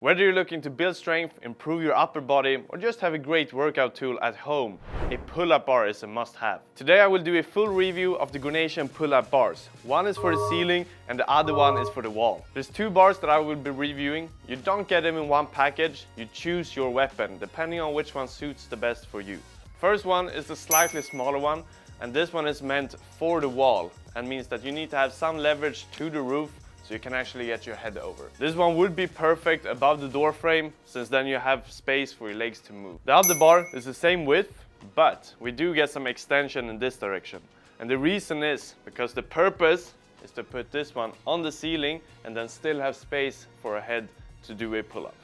Whether you're looking to build strength, improve your upper body, or just have a great workout tool at home, a pull-up bar is a must-have. Today I will do a full review of the Gornation pull-up bars. One is for the ceiling and the other one is for the wall. There's two bars that I will be reviewing. You don't get them in one package, you choose your weapon, depending on which one suits the best for you. First one is the slightly smaller one, and this one is meant for the wall, and means that you need to have some leverage to the roof so you can actually get your head over. This one would be perfect above the door frame, since then you have space for your legs to move. The other bar is the same width, but we do get some extension in this direction. And the reason is because the purpose is to put this one on the ceiling and then still have space for a head to do a pull-up.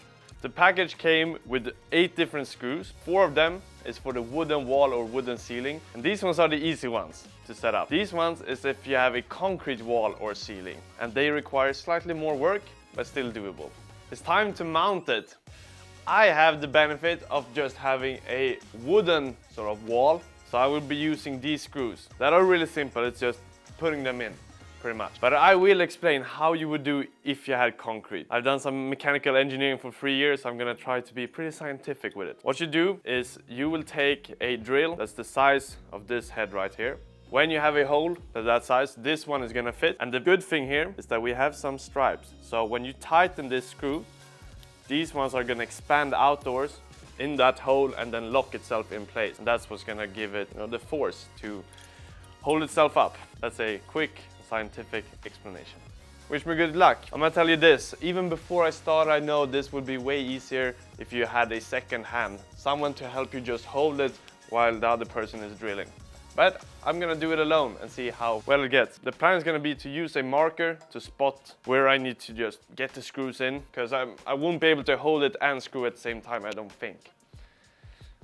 The package came with 8 different screws. 4 of them is for the wooden wall or wooden ceiling, and these ones are the easy ones to set up. These ones is if you have a concrete wall or ceiling, and they require slightly more work but still doable. It's time to mount it. I have the benefit of just having a wooden sort of wall, so I will be using these screws that are really simple. It's just putting them in pretty much. But I will explain how you would do if you had concrete. I've done some mechanical engineering for 3 years, so I'm gonna try to be pretty scientific with it. What you do is you will take a drill that's the size of this head right here. When you have a hole that's that size, this one is gonna fit. And the good thing here is that we have some stripes. So when you tighten this screw, these ones are gonna expand outdoors in that hole and then lock itself in place. And that's what's gonna give it, the force to hold itself up. That's a quick scientific explanation. Wish me good luck. I'm gonna tell you this, even before I start, I know this would be way easier if you had a second hand, someone to help you just hold it while the other person is drilling. But I'm gonna do it alone and see how well it gets. The plan is gonna be to use a marker to spot where I need to just get the screws in, because I won't be able to hold it and screw at the same time, I don't think.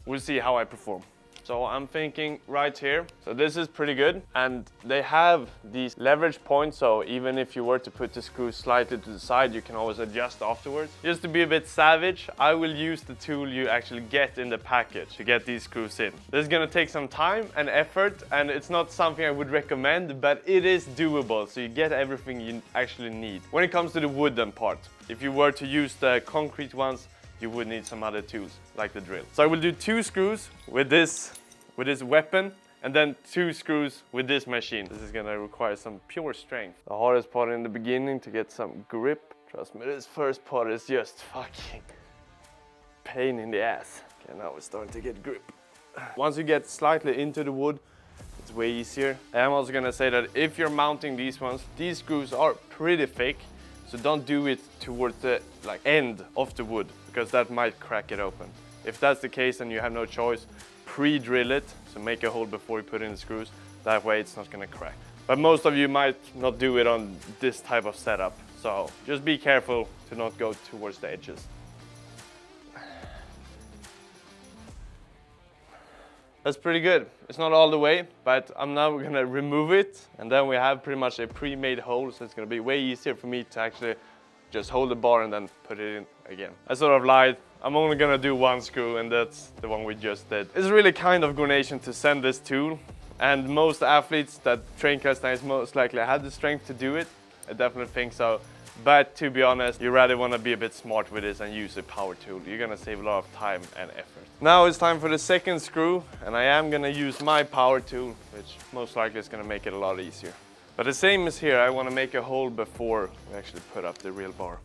We'll see how I perform. So I'm thinking right here. So this is pretty good. And they have these leverage points, so even if you were to put the screw slightly to the side, you can always adjust afterwards. Just to be a bit savage, I will use the tool you actually get in the package to get these screws in. This is gonna take some time and effort, and it's not something I would recommend, but it is doable, so you get everything you actually need. When it comes to the wooden part, if you were to use the concrete ones, you would need some other tools, like the drill. So I will do 2 screws with this weapon, and then 2 screws with this machine. This is gonna require some pure strength. The hardest part in the beginning to get some grip. Trust me, this first part is just fucking pain in the ass. Okay, now we're starting to get grip. Once you get slightly into the wood, it's way easier. And I'm also gonna say that if you're mounting these ones, these screws are pretty thick, so don't do it towards the end of the wood, because that might crack it open. If that's the case and you have no choice, pre-drill it, so make a hole before you put in the screws. That way it's not gonna crack. But most of you might not do it on this type of setup, so just be careful to not go towards the edges. That's pretty good. It's not all the way, but I'm now gonna remove it, and then we have pretty much a pre-made hole, so it's gonna be way easier for me to actually just hold the bar and then put it in again. I sort of lied. I'm only gonna do 1 screw, and that's the one we just did. It's really kind of Gornation to send this tool, and most athletes that train calisthenics most likely have the strength to do it. I definitely think so. But to be honest, you rather want to be a bit smart with this and use a power tool. You're gonna save a lot of time and effort. Now it's time for the second screw, and I am gonna use my power tool, which most likely is gonna make it a lot easier. But the same as here, I want to make a hole before we actually put up the real bar.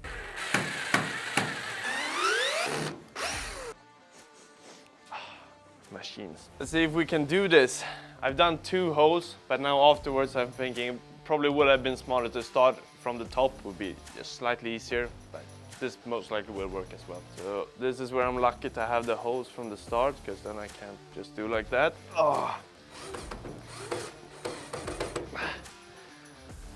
Machines. Let's see if we can do this. I've done 2 holes, but now afterwards I'm thinking probably would have been smarter to start from the top, would be just slightly easier, but this most likely will work as well. So this is where I'm lucky to have the holes from the start, because then I can't just do like that. Oh.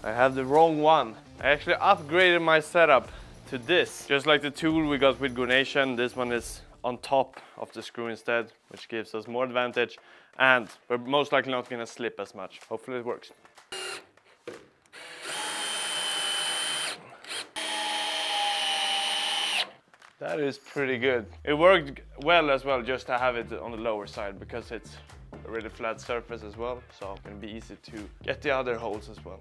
I have the wrong one. I actually upgraded my setup to this. Just like the tool we got with Gornation, this one is on top of the screw instead, which gives us more advantage, and we're most likely not gonna slip as much. Hopefully it works. That is pretty good. It worked well as well, just to have it on the lower side, because it's a really flat surface as well, so it's gonna be easy to get the other holes as well.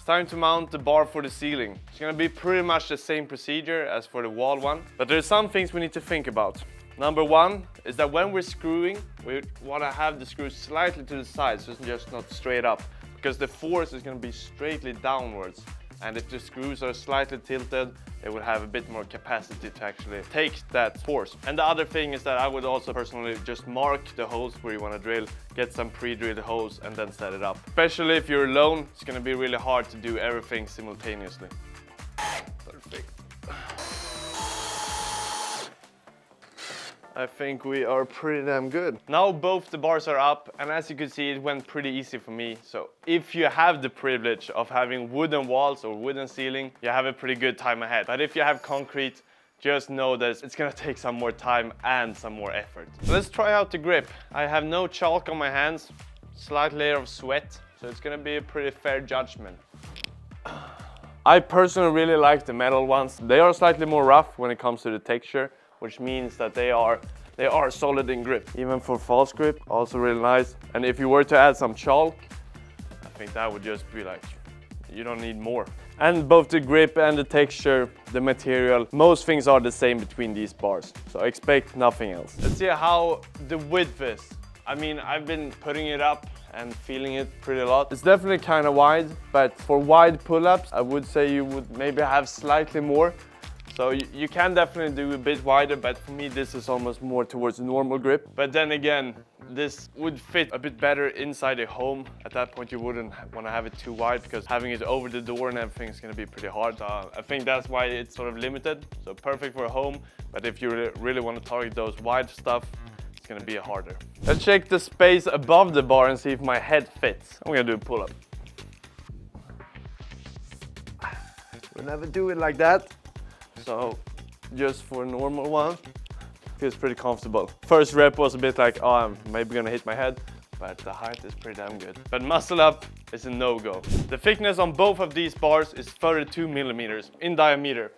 time to mount the bar for the ceiling. It's gonna be pretty much the same procedure as for the wall one, but there's some things we need to think about. Number one is that when we're screwing, we want to have the screws slightly to the side, so it's just not straight up, because the force is going to be straightly downwards. And if the screws are slightly tilted, it will have a bit more capacity to actually take that force. And the other thing is that I would also personally just mark the holes where you want to drill, get some pre-drilled holes and then set it up. Especially if you're alone, it's going to be really hard to do everything simultaneously. Perfect. I think we are pretty damn good. Now both the bars are up, and as you can see, it went pretty easy for me. So if you have the privilege of having wooden walls or wooden ceiling, you have a pretty good time ahead. But if you have concrete, just know that it's gonna take some more time and some more effort. So let's try out the grip. I have no chalk on my hands, slight layer of sweat, so it's gonna be a pretty fair judgment. I personally really like the metal ones. They are slightly more rough when it comes to the texture, which means that they are solid in grip. Even for false grip, also really nice. And if you were to add some chalk, I think that would just be like, you don't need more. And both the grip and the texture, the material, most things are the same between these bars. So expect nothing else. Let's see how the width is. I mean, I've been putting it up and feeling it pretty a lot. It's definitely kind of wide, but for wide pull-ups, I would say you would maybe have slightly more. So you can definitely do a bit wider, but for me this is almost more towards the normal grip. But then again, this would fit a bit better inside a home. At that point you wouldn't want to have it too wide, because having it over the door and everything is going to be pretty hard. I think that's why it's sort of limited. So perfect for a home, but if you really want to target those wide stuff, it's going to be harder. Let's check the space above the bar and see if my head fits. I'm going to do a pull-up. We'll never do it like that. So just for a normal one, feels pretty comfortable. First rep was a bit like, oh, I'm maybe gonna hit my head, but the height is pretty damn good. But muscle up is a no-go. The thickness on both of these bars is 32 millimeters in diameter.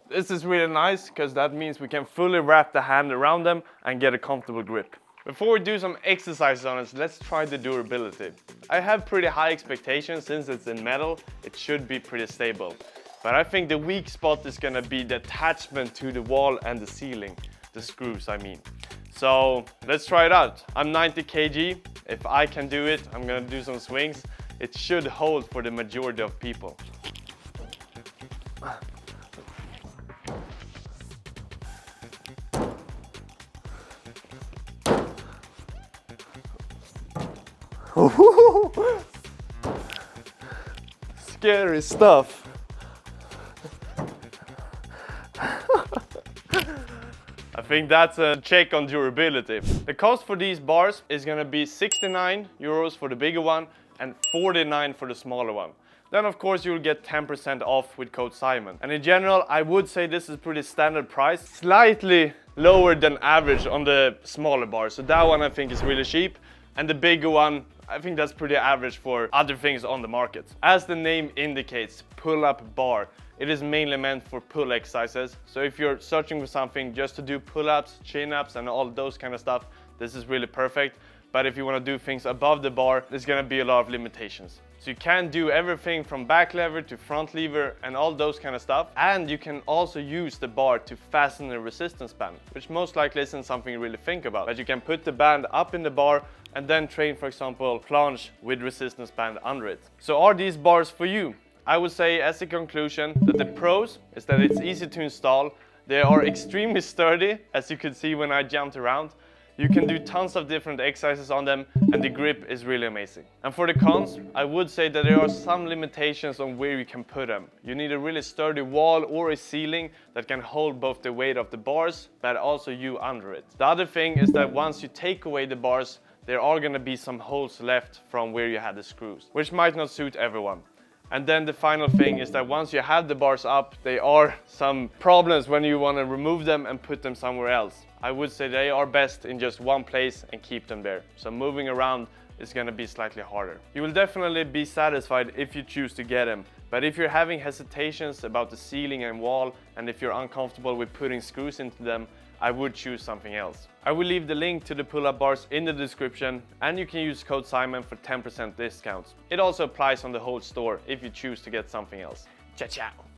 This is really nice, because that means we can fully wrap the hand around them and get a comfortable grip. Before we do some exercises on it, let's try the durability. I have pretty high expectations. Since it's in metal, it should be pretty stable. But I think the weak spot is gonna be the attachment to the wall and the ceiling, the screws I mean. So let's try it out. I'm 90 kg. If I can do it, I'm gonna do some swings. It should hold for the majority of people. Scary stuff. I think that's a check on durability. The cost for these bars is gonna be 69 euros for the bigger one and 49 for the smaller one. Then of course you'll get 10% off with code Simon. And in general, I would say this is pretty standard price, slightly lower than average on the smaller bar. So that one I think is really cheap. And the bigger one, I think that's pretty average for other things on the market. As the name indicates, pull-up bar. It is mainly meant for pull exercises. So if you're searching for something just to do pull-ups, chin-ups and all those kind of stuff, this is really perfect. But if you want to do things above the bar, there's going to be a lot of limitations. So you can do everything from back lever to front lever and all those kind of stuff. And you can also use the bar to fasten a resistance band, which most likely isn't something you really think about. But you can put the band up in the bar and then train, for example, planche with resistance band under it. So are these bars for you? I would say as a conclusion that the pros is that it's easy to install. They are extremely sturdy, as you could see when I jumped around. You can do tons of different exercises on them and the grip is really amazing. And for the cons, I would say that there are some limitations on where you can put them. You need a really sturdy wall or a ceiling that can hold both the weight of the bars, but also you under it. The other thing is that once you take away the bars, there are going to be some holes left from where you had the screws, which might not suit everyone. And then the final thing is that once you have the bars up, there are some problems when you want to remove them and put them somewhere else. I would say they are best in just one place and keep them there. So moving around is going to be slightly harder. You will definitely be satisfied if you choose to get them, But if you're having hesitations about the ceiling and wall, and if you're uncomfortable with putting screws into them, I would choose something else. I will leave the link to the pull-up bars in the description, and you can use code Simon for 10% discounts. It also applies on the whole store if you choose to get something else. Ciao ciao!